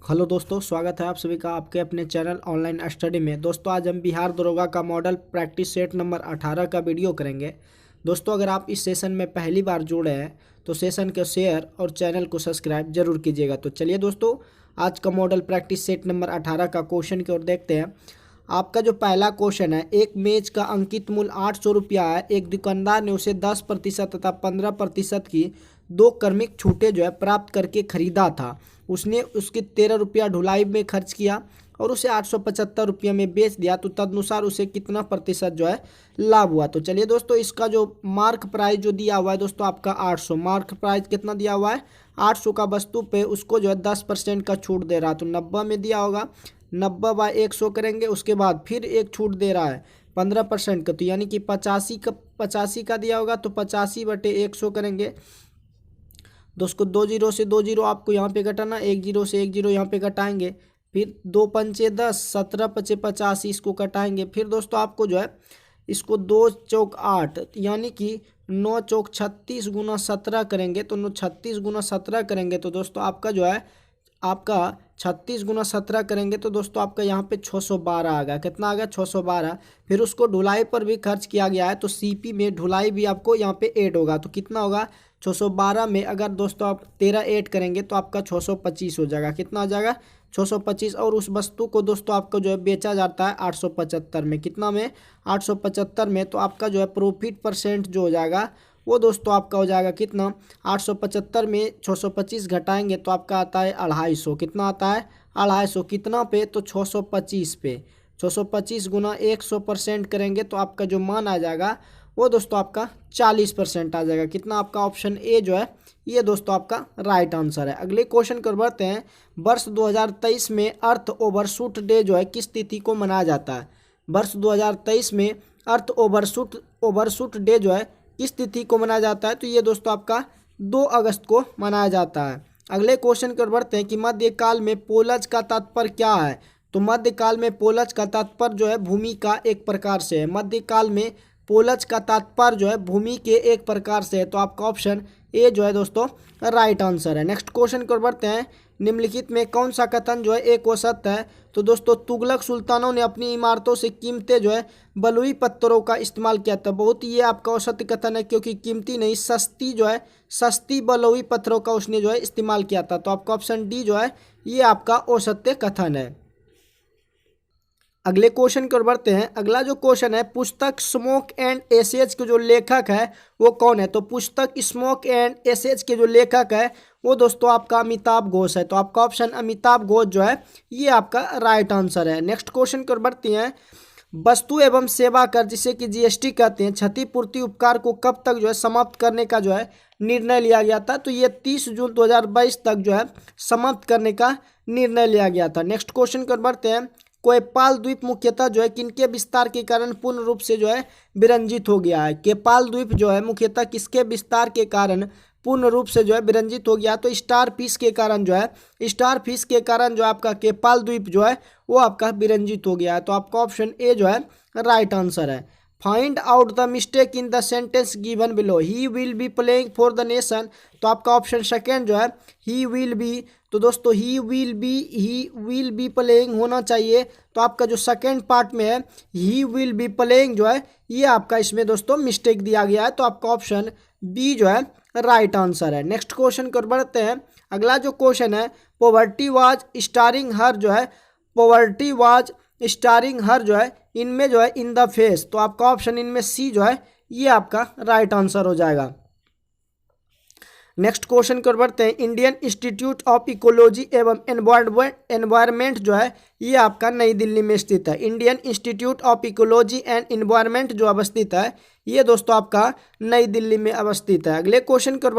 Hello दोस्तों, स्वागत है आप सभी का आपके अपने चैनल ऑनलाइन स्टडी में। दोस्तों आज हम बिहार दरोगा का मॉडल प्रैक्टिस सेट नंबर 18 का वीडियो करेंगे। दोस्तों अगर आप इस सेशन में पहली बार जुड़े हैं तो सेशन को शेयर और चैनल को सब्सक्राइब जरूर कीजिएगा। तो चलिए दोस्तों, आज का मॉडल प्रैक्टिस सेट नंबर 18 का क्वेश्चन की ओर देखते हैं। आपका जो पहला क्वेश्चन है, एक मेज का अंकित मूल्य 800 रुपया है। एक दुकानदार ने उसे 10% तथा 15% की दो क्रमिक छूटें जो है प्राप्त करके खरीदा था। उसने उसके 13 रुपया ढुलाई में खर्च किया और उसे 875 रुपये में बेच दिया, तो तदनुसार उसे कितना प्रतिशत जो है लाभ हुआ। तो चलिए दोस्तों, इसका जो मार्क प्राइस जो दिया हुआ है दोस्तों आपका 800, मार्क प्राइस कितना दिया हुआ है 800 का वस्तु पे उसको जो है 10% का छूट दे रहा है। तो 90 में दिया होगा, 90/100 करेंगे, उसके बाद फिर एक छूट दे रहा है 15% का, तो यानी कि 85 का दिया होगा, तो 85/100 करेंगे। दोस्तों 2 जीरो से 2 जीरो आपको यहाँ पे घटाना, 1 जीरो से 1 जीरो यहाँ पे घटाएंगे, फिर 2 पंचे 10, 17 पचे 85 इसको घटाएंगे। फिर दोस्तों आपको जो है इसको 2 चौक 8 यानी कि 9 चौक 36 गुना 17 करेंगे, तो 36 गुना 17 करेंगे तो दोस्तों आपका जो है आपका 36 गुना 17 करेंगे तो दोस्तों आपका यहाँ पे 612 आ गया। कितना आ गया 612। फिर उसको ढुलाई पर भी खर्च किया गया है, तो सीपी में ढुलाई भी आपको यहाँ पे ऐड होगा, तो कितना होगा 612 में अगर दोस्तों आप 13 ऐड करेंगे तो आपका 625 हो जाएगा। कितना आ जाएगा 625। और उस वस्तु को दोस्तों आपको जो है बेचा जाता है 875 में। कितना में 875 में। तो आपका जो है प्रॉफिट परसेंट जो हो जाएगा वो दोस्तों आपका हो जाएगा कितना 875 में 625 घटाएंगे तो आपका आता है 250। कितना आता है 250। कितना पे तो 625 पे, 625 गुना 100% करेंगे तो आपका जो मान आ जाएगा वो दोस्तों आपका 40% आ जाएगा। कितना आपका ऑप्शन ए जो है ये दोस्तों आपका राइट आंसर है। अगले क्वेश्चन कर बढ़ते हैं। वर्ष 2023 में अर्थ ओवरशूट डे जो है किस तिथि को मनाया जाता है। वर्ष 2023 में अर्थ ओवरशूट डे जो है किस तिथि को मनाया जाता है, तो ये दोस्तों आपका 2 अगस्त को मनाया जाता है। अगले क्वेश्चन कर बढ़ते हैं कि मध्यकाल में पोलज का तात्पर्य क्या है। तो मध्यकाल में पोलज का तात्पर्य जो है भूमि का एक प्रकार से है। मध्यकाल में पोलज का तात्पर्य जो है भूमि के एक प्रकार से है, तो आपका ऑप्शन ए जो है दोस्तों राइट आंसर है। नेक्स्ट क्वेश्चन कर बढ़ते हैं। निम्नलिखित में कौन सा कथन जो है एक औसत है। तो दोस्तों तुगलक सुल्तानों ने अपनी इमारतों से कीमतें जो है बलुई पत्थरों का इस्तेमाल किया था। बहुत ही ये आपका औसत कथन है, क्योंकि कीमती नहीं सस्ती जो है सस्ती बलुई पत्थरों का उसने जो है इस्तेमाल किया था। तो आपका ऑप्शन डी जो है ये आपका औसत कथन है। अगले क्वेश्चन की ओर बढ़ते हैं। अगला जो क्वेश्चन है, पुस्तक स्मोक एंड एसेज के जो लेखक है वो कौन है। तो पुस्तक स्मोक एंड एसेज के जो लेखक है वो दोस्तों आपका अमिताभ घोष है। तो आपका ऑप्शन अमिताभ घोष जो है ये आपका राइट आंसर है। नेक्स्ट क्वेश्चन की ओर बढ़ते हैं। वस्तु एवं सेवा कर जिसे कि जीएसटी कहते हैं, क्षतिपूर्ति उपकार को कब तक जो है समाप्त करने का जो है निर्णय लिया गया था। तो ये 30 जून 2022 तक जो है समाप्त करने का निर्णय लिया गया था। नेक्स्ट क्वेश्चन की ओर बढ़ते हैं। कोयपाल द्वीप मुख्यतः जो है किनके विस्तार के कारण पूर्ण रूप से जो है विरंजित हो गया है। कोयपाल द्वीप जो है मुख्यतः किसके विस्तार के कारण पूर्ण रूप से जो है विरंजित हो गया। तो स्टार फिश के कारण जो है स्टार फिश के कारण जो आपका कोयपाल द्वीप जो है वो आपका विरंजित हो गया है। तो आपका ऑप्शन ए जो है राइट आंसर है। Find out the mistake in the sentence given below. He will be playing for the nation. तो आपका ऑप्शन सेकेंड जो है ही विल बी। तो दोस्तों ही विल बी प्लेइंग होना चाहिए। तो आपका जो सेकेंड पार्ट में है ही विल बी प्लेइंग जो है ये आपका इसमें दोस्तों मिस्टेक दिया गया है। तो आपका ऑप्शन बी जो है राइट आंसर है। नेक्स्ट क्वेश्चन कर बढ़ते हैं। अगला जो क्वेश्चन है, पॉवर्टी वाज स्टारिंग हर जो है पॉवर्टी वाज स्टारिंग हर जो है इनमें जो है इन द फेस। तो आपका ऑप्शन इनमें सी जो है ये आपका राइट आंसर हो जाएगा। नेक्स्ट क्वेश्चन कर बढ़ते हैं। इंडियन इंस्टीट्यूट ऑफ इकोलॉजी एवं एनवायरमेंट जो है ये आपका नई दिल्ली में स्थित है। Indian institute of ecology and environment जो अवस्थित है ये दोस्तों आपका नई दिल्ली में अवस्थित है। अगले क्वेश्चन कर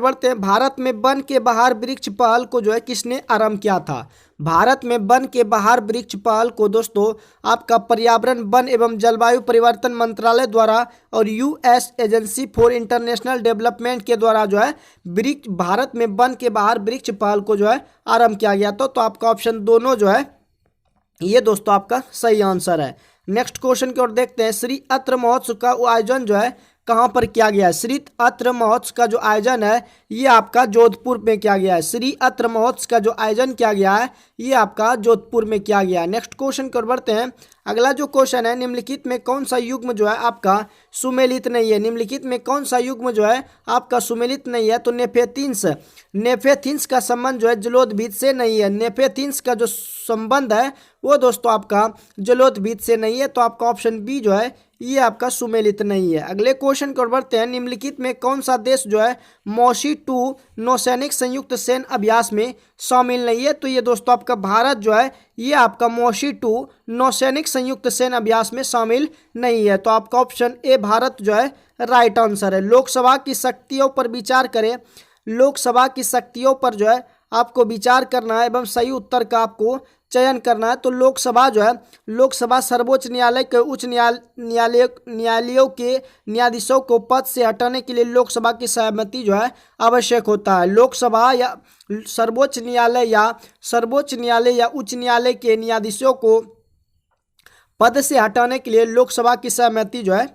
बढ़ते हैं। भारत में वन के बाहर वृक्ष पहल को जो है किसने आरंभ किया था। भारत में वन के बाहर वृक्ष पहल को दोस्तों आपका पर्यावरण वन एवं जलवायु परिवर्तन मंत्रालय द्वारा और US agency for international development के द्वारा जो है वृक्ष भारत में वन के बाहर वृक्ष पहल को जो है आरंभ किया गया था। तो आपका ऑप्शन दोनों जो है ये दोस्तों आपका सही आंसर है। नेक्स्ट क्वेश्चन की ओर देखते हैं। श्री अत्र महोत्सव का आयोजन जो है कहाँ पर किया गया है? श्री अत्र महोत्सव का जो आयोजन है ये आपका जोधपुर में किया गया है। श्री अत्र महोत्सव का जो आयोजन किया गया है ये आपका जोधपुर में किया गया है। नेक्स्ट क्वेश्चन कर बढ़ते हैं। अगला जो क्वेश्चन है, निम्नलिखित में कौन सा युग्म जो है आपका सुमेलित नहीं है? निम्नलिखित में कौन सा युग्म जो है आपका सुमेलित नहीं है? तो नेफेथिंस, नेफेथिंस का संबंध जो है जलोदभिद से नहीं है। नेफेथिंस का जो संबंध है वो दोस्तों आपका जलोदभिद से नहीं है, तो आपका ऑप्शन बी जो है ये आपका सुमेलित नहीं है। अगले क्वेश्चन को बढ़ते हैं। निम्नलिखित में कौन सा देश जो है मौसी 2 नौसैनिक संयुक्त सैन्य अभ्यास में शामिल नहीं है? तो ये दोस्तों आपका भारत जो है ये आपका मौसी 2 नौसैनिक संयुक्त सैन्य अभ्यास में शामिल नहीं है, तो आपका ऑप्शन ए भारत जो है राइट आंसर है। लोकसभा की शक्तियों पर विचार करें, लोकसभा की शक्तियों पर जो है आपको विचार करना है एवं सही उत्तर का आपको चयन करना है। तो लोकसभा जो है, लोकसभा सर्वोच्च न्यायालय के उच्च न्यायालयों के न्यायाधीशों को पद से हटाने के लिए लोकसभा की सहमति जो है आवश्यक होता है। लोकसभा या सर्वोच्च न्यायालय या उच्च न्यायालय के न्यायाधीशों को पद से हटाने के लिए लोकसभा की सहमति जो है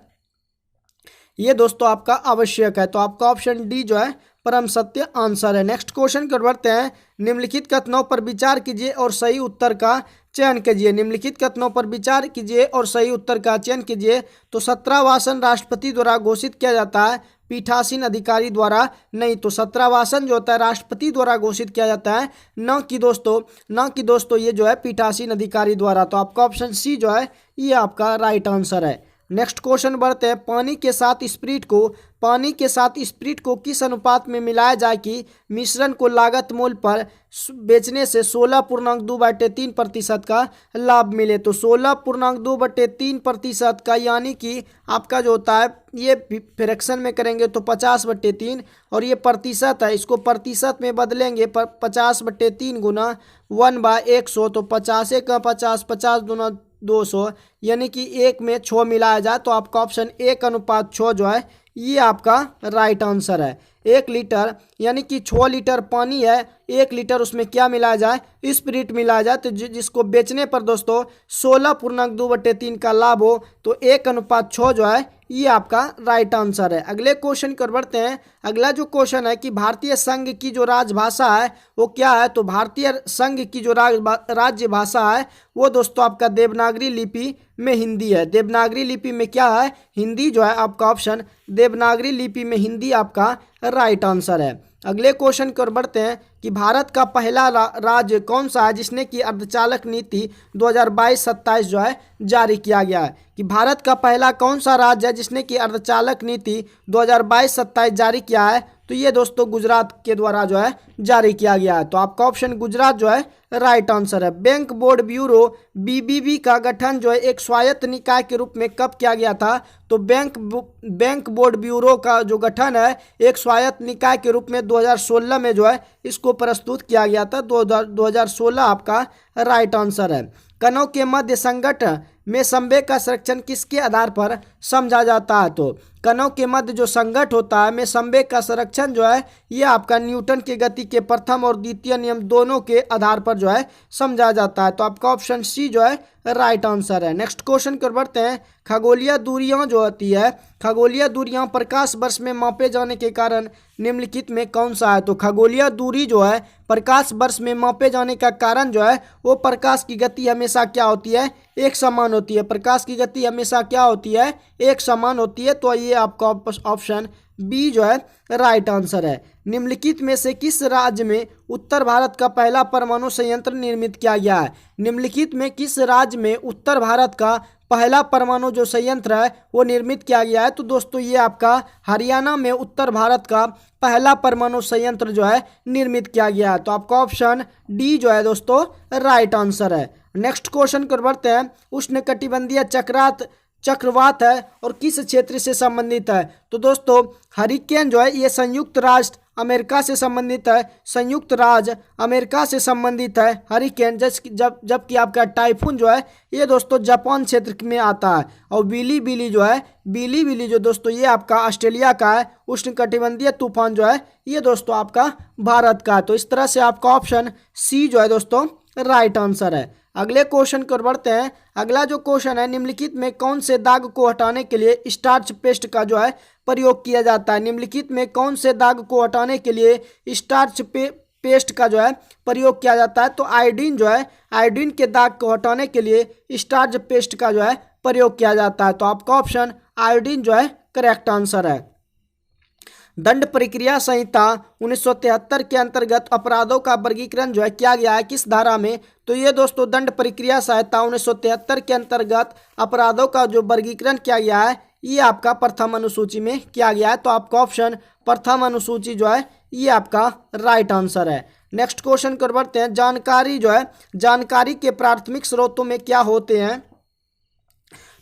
ये दोस्तों आपका आवश्यक है, तो आपका ऑप्शन डी जो है परम सत्य आंसर है। नेक्स्ट क्वेश्चन कर बढ़ते हैं। निम्नलिखित कथनों पर विचार कीजिए और सही उत्तर का चयन कीजिए। निम्नलिखित कथनों पर विचार कीजिए और सही उत्तर का चयन कीजिए। तो 17वां आसन राष्ट्रपति द्वारा घोषित किया जाता है, पीठासीन अधिकारी द्वारा नहीं। तो 17वां आसन जो होता है राष्ट्रपति द्वारा घोषित किया जाता है, न कि दोस्तों ये जो है पीठासीन अधिकारी द्वारा। तो आपका ऑप्शन सी जो है ये आपका राइट आंसर है। नेक्स्ट क्वेश्चन बढ़ते हैं। पानी के साथ स्प्रिट को किस अनुपात में मिलाया जाए कि मिश्रण को लागत मूल्य पर बेचने से 16.2/3% का लाभ मिले? तो 16.2/3% का, यानी कि आपका जो होता है ये फ्रैक्शन में करेंगे तो 50/3, और ये प्रतिशत है, इसको प्रतिशत में बदलेंगे पर 50/3 गुना 1/100, तो 50 का 50, 50 दूना 200, यानी कि 1 में 6 मिलाया जाए, तो आपका ऑप्शन 1:6 जो है ये आपका राइट आंसर है। 1 लीटर यानी कि 6 लीटर पानी है, 1 लीटर उसमें क्या मिलाया जाए? स्पिरिट मिलाया जाए, तो जिसको बेचने पर दोस्तों 16.2/3 का लाभ हो, तो 1:6 जो है ये आपका राइट आंसर है। अगले क्वेश्चन कर बढ़ते हैं। अगला जो क्वेश्चन है कि भारतीय संघ की जो राजभाषा है वो क्या है? तो भारतीय संघ की जो राज्य भाषा है वो दोस्तों आपका देवनागरी लिपि में हिंदी है। देवनागरी लिपि में क्या है? हिंदी जो है, आपका ऑप्शन देवनागरी लिपि में हिंदी आपका राइट आंसर है। अगले क्वेश्चन की ओर बढ़ते हैं कि भारत का पहला राज्य कौन सा है जिसने की अर्धचालक नीति 2022-27 जो है जारी किया गया है? कि भारत का पहला कौन सा राज्य है जिसने की अर्धचालक नीति 2022-27 जारी किया है? तो ये दोस्तों गुजरात के द्वारा जो है जारी किया गया है, तो आपका ऑप्शन गुजरात जो है राइट आंसर है। बैंक बोर्ड ब्यूरो बीबीबी का गठन जो है एक स्वायत्त निकाय के रूप में कब किया गया था? तो बैंक बोर्ड ब्यूरो का जो गठन है एक स्वायत्त निकाय के रूप में 2016 में जो है इसको प्रस्तुत किया गया था। 2016 आपका राइट आंसर है। कणों के मध्य संघट में संवेग का संरक्षण किसके आधार पर समझा जाता है? तो कणों के मध्य जो संघट होता है में संवेग का संरक्षण जो है ये आपका न्यूटन के गति के प्रथम और द्वितीय नियम दोनों के आधार पर जो है समझा जाता है, तो आपका ऑप्शन सी जो है राइट आंसर है। नेक्स्ट क्वेश्चन कर बढ़ते हैं। खगोलीय दूरियां जो होती है, खगोलीय दूरियां प्रकाश वर्ष में मापे जाने के कारण निम्नलिखित में कौन सा है? तो खगोलीय दूरी जो है प्रकाश वर्ष में मापे जाने का कारण जो है वो प्रकाश की गति हमेशा क्या होती है? एक समान होती है। प्रकाश की गति हमेशा क्या होती है? एक समान होती है, तो ये आपका ऑप्शन बी जो है राइट आंसर है। निम्नलिखित में से किस राज्य में उत्तर भारत का पहला परमाणु संयंत्र निर्मित किया गया है? निम्नलिखित में किस राज्य में उत्तर भारत का पहला परमाणु जो संयंत्र है वो निर्मित किया गया है? तो दोस्तों ये आपका हरियाणा में उत्तर भारत का पहला परमाणु संयंत्र जो है निर्मित किया गया है, तो आपका ऑप्शन डी जो है दोस्तों राइट आंसर है। नेक्स्ट क्वेश्चन कर बढ़ते हैं। उष्णकटिबंधीय चक्रवात है और किस क्षेत्र से संबंधित है? तो दोस्तों हरिकेन जो है ये संयुक्त राष्ट्र अमेरिका से संबंधित है, संयुक्त राज्य अमेरिका से संबंधित है हरिकेन, जबकि आपका टाइफून जो है ये दोस्तों जापान क्षेत्र में आता है, और बिली जो दोस्तों ये आपका ऑस्ट्रेलिया का है। उष्णकटिबंधीय तूफान जो है ये दोस्तों आपका भारत का है, तो इस तरह से आपका ऑप्शन सी जो है दोस्तों राइट आंसर है। अगले क्वेश्चन की ओर बढ़ते हैं। अगला जो क्वेश्चन है, निम्नलिखित में कौन से दाग को हटाने के लिए स्टार्च पेस्ट का जो है प्रयोग किया जाता है? निम्नलिखित में कौन से दाग को हटाने के लिए स्टार्च पेस्ट का जो है प्रयोग किया जाता है? तो आयोडीन जो है, आयोडीन के दाग को हटाने के लिए स्टार्च पेस्ट का जो है प्रयोग किया जाता है। तो आपका ऑप्शन आयोडीन जो है करेक्ट आंसर है। दंड प्रक्रिया संहिता 1973 के अंतर्गत अपराधों का वर्गीकरण जो है किया गया है किस धारा में? तो ये दोस्तों दंड प्रक्रिया संहिता 1973 के अंतर्गत अपराधों का जो वर्गीकरण किया गया है ये आपका प्रथम अनुसूची में किया गया है। तो आपका ऑप्शन प्रथम अनुसूची जो है ये आपका राइट आंसर है। नेक्स्ट क्वेश्चन कर बढ़ते हैं। जानकारी जो है, जानकारी के प्राथमिक स्रोतों में क्या होते हैं?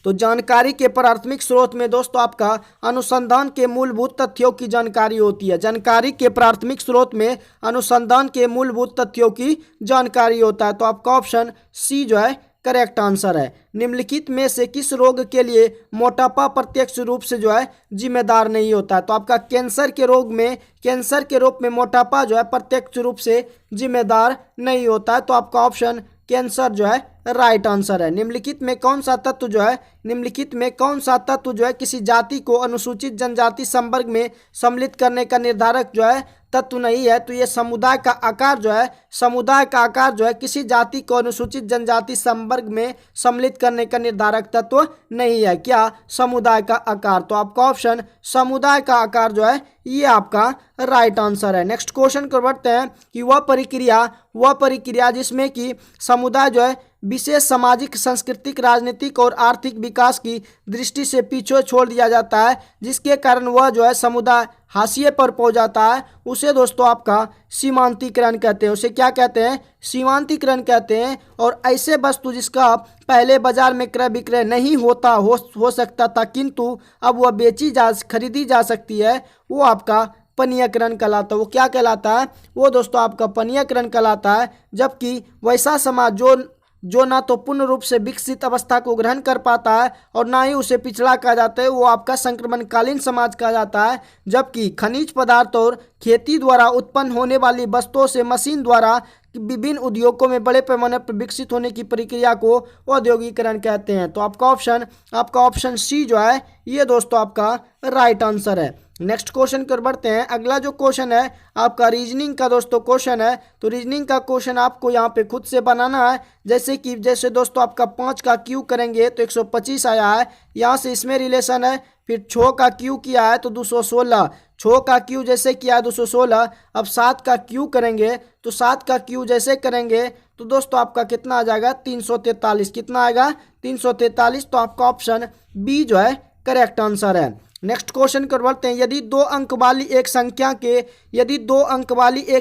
तो जानकारी के प्राथमिक स्रोत में दोस्तों आपका अनुसंधान के मूलभूत तथ्यों की जानकारी होती है। जानकारी के प्राथमिक स्रोत में अनुसंधान के मूलभूत तथ्यों की जानकारी होता है। तो आपका ऑप्शन सी जो है करेक्ट आंसर है। निम्नलिखित में से किस रोग के लिए मोटापा प्रत्यक्ष रूप से जो है जिम्मेदार नहीं होता है? तो आपका कैंसर के रोग में, कैंसर के रोग में मोटापा जो है प्रत्यक्ष रूप से जिम्मेदार नहीं होता है। तो आपका ऑप्शन कैंसर जो है राइट आंसर है। निम्नलिखित में कौन सा तत्व जो है, निम्नलिखित में कौन सा तत्व जो है किसी जाति को अनुसूचित जनजाति संवर्ग में सम्मिलित करने का निर्धारक जो है तत्व नहीं है? तो ये समुदाय का आकार जो है, समुदाय का आकार जो है किसी जाति को अनुसूचित जनजाति संवर्ग में सम्मिलित करने का निर्धारक तत्व नहीं है। क्या? समुदाय का आकार। तो आपका ऑप्शन समुदाय का आकार जो है ये आपका राइट आंसर है। नेक्स्ट क्वेश्चन को बढ़ते हैं कि वह प्रक्रिया जिसमें कि समुदाय जो है विशेष सामाजिक, सांस्कृतिक, राजनीतिक और आर्थिक विकास की दृष्टि से पीछे छोड़ दिया जाता है, जिसके कारण वह जो है समुदाय हाशिए पर पहुंच जाता है, उसे दोस्तों आपका सीमांतीकरण कहते हैं। उसे क्या कहते हैं? सीमांतीकरण कहते हैं। और ऐसे वस्तु जिसका पहले बाजार में क्रय विक्रय नहीं होता हो सकता था किंतु अब वह खरीदी जा सकती है, वो आपका पनीयकरण कहलाता है। वो क्या कहलाता है? वो दोस्तों आपका पनीयकरण कहलाता है। जबकि वैसा समाज जो ना तो पूर्ण रूप से विकसित अवस्था को ग्रहण कर पाता है और ना ही उसे पिछड़ा कहा जाता है, वो आपका संक्रमणकालीन समाज कहा जाता है। जबकि खनिज पदार्थ और खेती द्वारा उत्पन्न होने वाली वस्तुओं से मशीन द्वारा विभिन्न उद्योगों में बड़े पैमाने पर विकसित होने की प्रक्रिया को औद्योगिकरण कहते हैं। तो आपका ऑप्शन सी जो है ये दोस्तों आपका राइट आंसर है। नेक्स्ट क्वेश्चन कर बढ़ते हैं। अगला जो क्वेश्चन है आपका रीजनिंग का दोस्तों क्वेश्चन है। तो रीजनिंग का क्वेश्चन आपको यहाँ पे खुद से बनाना है। जैसे दोस्तों आपका 5 का क्यू करेंगे तो 125 आया है, यहाँ से इसमें रिलेशन है। फिर 6 का क्यू किया है तो 216, 6 का क्यू जैसे किया है 216। अब 7 का क्यू करेंगे तो 7 का क्यू जैसे करेंगे तो दोस्तों आपका कितना आ जाएगा? 343। कितना आएगा? 343। तो आपका ऑप्शन बी जो है करेक्ट आंसर है। नेक्स्ट क्वेश्चन कर बढ़ते हैं। यदि दो अंक वाली एक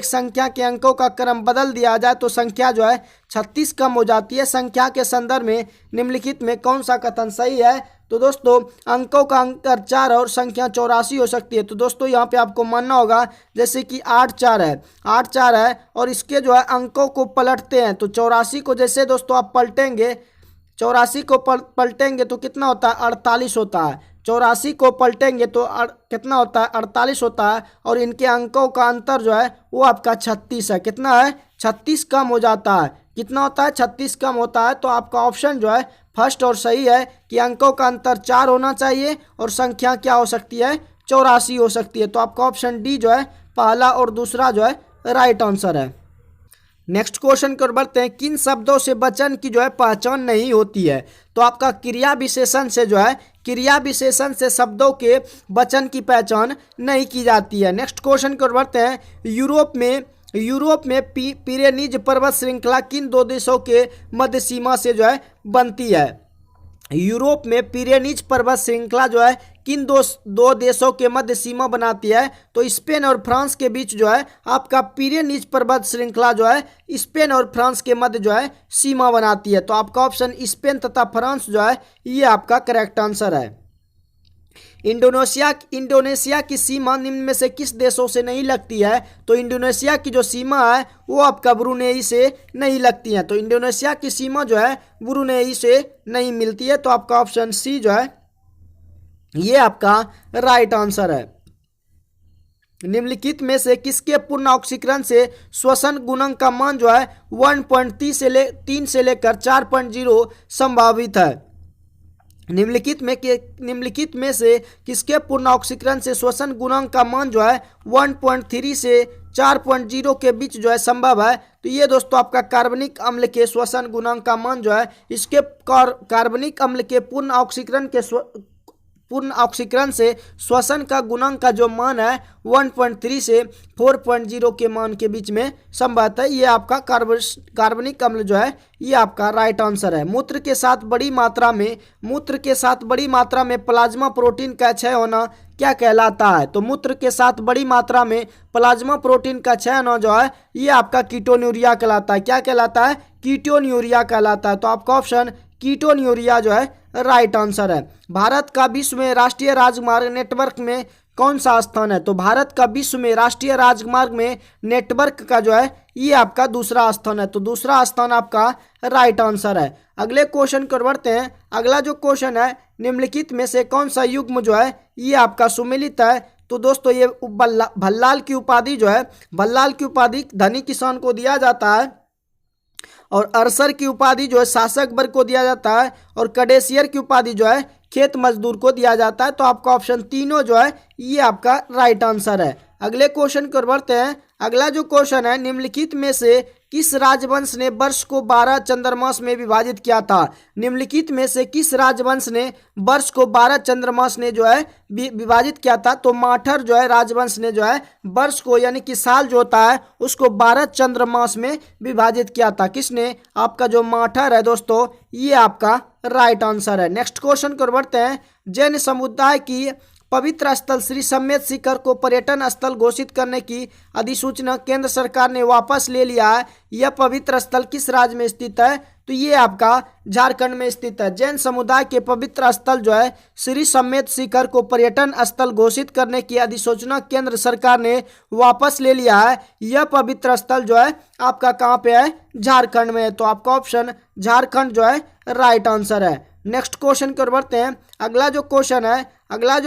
संख्या के अंकों का क्रम बदल दिया जाए तो संख्या जो है 36 कम हो जाती है। संख्या के संदर्भ में निम्नलिखित में कौन सा कथन सही है? तो दोस्तों अंकों का अंतर 4 और संख्या 84 हो सकती है। तो दोस्तों यहाँ पे आपको मानना होगा जैसे कि 8 4 है और इसके जो है अंकों को पलटते हैं तो 84 को जैसे दोस्तों आप पलटेंगे, 84 को पलटेंगे तो कितना होता है? 48 होता है। 84 को पलटेंगे तो कितना होता है? 48 होता है। और इनके अंकों का अंतर जो है वो आपका 36 है। कितना है? 36 कम हो जाता है। कितना होता है? 36 कम होता है। तो आपका ऑप्शन जो है फर्स्ट और सही है कि अंकों का अंतर 4 होना चाहिए और संख्या क्या हो सकती है? 84 हो सकती है। तो आपका ऑप्शन डी जो है पहला और दूसरा जो है राइट आंसर है। नेक्स्ट क्वेश्चन कर बढ़ते हैं। किन शब्दों से वचन की जो है पहचान नहीं होती है? तो आपका क्रिया विशेषण से शब्दों के वचन की पहचान नहीं की जाती है। नेक्स्ट क्वेश्चन कर बढ़ते हैं। यूरोप में पिरेनीज पर्वत श्रृंखला किन दो देशों के मध्य सीमा से जो है बनती है? यूरोप में पिरेनीज पर्वत श्रृंखला जो है किन दो देशों के मध्य सीमा बनाती है? तो स्पेन और फ्रांस के बीच जो है आपका पिरेनीज पर्वत श्रृंखला जो है स्पेन और फ्रांस के मध्य जो है सीमा बनाती है। तो आपका ऑप्शन स्पेन तथा फ्रांस जो है ये आपका करेक्ट आंसर है। इंडोनेशिया की सीमा निम्न में से किस देशों से नहीं लगती है? तो इंडोनेशिया की जो सीमा है वो आपका ब्रुनेई से नहीं लगती है। तो इंडोनेशिया की सीमा जो है ब्रुनेई से नहीं मिलती है। तो आपका ऑप्शन सी जो है ये आपका राइट आंसर है। निम्नलिखित में से किसके पूर्ण ऑक्सीकरण से श्वसन गुणांक का मान जो है 1.3 से लेकर 4.0 संभावित है? निम्नलिखित में से किसके पूर्ण ऑक्सीकरण से श्वसन गुणांक का मान जो है 1.3 से 4.0 के बीच जो है संभव है। तो ये दोस्तों आपका कार्बनिक अम्ल के श्वसन गुणांक का मान जो है इसके कार्बनिक अम्ल के पूर्ण ऑक्सीकरण से श्वसन का गुणांक का जो मान है 1.3 से 4.0 के मान के बीच में संभव है। ये आपका कार्बनिक अम्ल जो है ये आपका राइट आंसर है। मूत्र के साथ बड़ी मात्रा में प्लाज्मा प्रोटीन का क्षय होना क्या कहलाता है? तो मूत्र के साथ बड़ी मात्रा में प्लाज्मा प्रोटीन का क्षय होना जो है ये आपका कीटोन्यूरिया कहलाता है। क्या कहलाता है? कीटोन्यूरिया कहलाता है। तो आपका ऑप्शन कीटोन्यूरिया जो है राइट आंसर है। भारत का विश्व में राष्ट्रीय राजमार्ग नेटवर्क में कौन सा स्थान है? तो भारत का विश्व में राष्ट्रीय राजमार्ग में नेटवर्क का जो है ये आपका दूसरा स्थान है। तो दूसरा स्थान आपका राइट आंसर है। अगले क्वेश्चन को बढ़ते हैं। अगला जो क्वेश्चन है, निम्नलिखित में से कौन सा युग्म जो है ये आपका सुमेलित है? तो दोस्तों ये भल्लाल की उपाधि जो है, भल्लाल की उपाधि धनी किसान को दिया जाता है, और अरसर की उपाधि जो है शासक वर्ग को दिया जाता है, और कडेसियर की उपाधि जो है खेत मजदूर को दिया जाता है। तो आपका ऑप्शन तीनों जो है ये आपका राइट आंसर है। अगले क्वेश्चन को बढ़ते हैं। अगला जो क्वेश्चन है, निम्नलिखित में से किस राजवंश ने वर्ष को 12 चंद्रमास में विभाजित किया था? निम्नलिखित में से किस राजवंश ने वर्ष को 12 चंद्रमास ने जो है विभाजित किया था? तो माठर जो है राजवंश ने जो है वर्ष को यानी कि साल जो होता है उसको 12 चंद्रमास में विभाजित किया था। किसने? आपका जो माठर है दोस्तों ये आपका राइट आंसर है। नेक्स्ट क्वेश्चन को बढ़ते हैं। जैन समुदाय की पवित्र स्थल श्री समेत शिखर को पर्यटन स्थल घोषित करने की अधिसूचना केंद्र सरकार ने वापस ले लिया है। यह पवित्र स्थल किस राज्य में स्थित है? तो ये आपका झारखंड में स्थित है। जैन समुदाय के पवित्र स्थल जो है श्री समेत शिखर को पर्यटन स्थल घोषित करने की अधिसूचना केंद्र सरकार ने वापस ले लिया है। यह पवित्र स्थल जो है आपका कहाँ पे है? झारखंड में है। तो आपका ऑप्शन झारखंड जो है राइट आंसर है। नेक्स्ट क्वेश्चन को बढ़ते हैं। अगला जो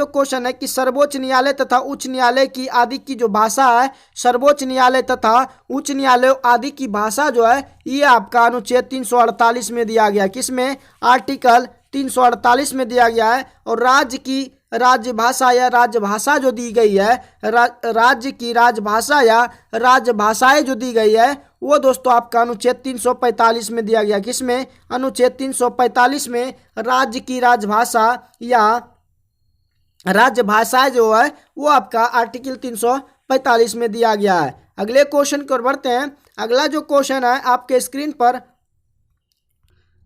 क्वेश्चन है कि सर्वोच्च न्यायालय तथा उच्च न्यायालय की आदि की जो भाषा है, सर्वोच्च न्यायालय तथा उच्च न्यायालय आदि की भाषा जो है ये आपका अनुच्छेद 348 में दिया गया। किसमें? आर्टिकल 348 में दिया गया है। और राज्य की राजभाषा या राजभाषा जो दी गई है, राज्य की राजभाषा या राजभाषाएं जो दी गई है वो दोस्तों आपका अनुच्छेद 345 में दिया गया। किसमें? अनुच्छेद 345 में राज्य की राजभाषा या राजभाषा जो है वो आपका आर्टिकल 345 में दिया गया है। अगले क्वेश्चन को बढ़ते हैं। अगला जो क्वेश्चन है आपके स्क्रीन पर,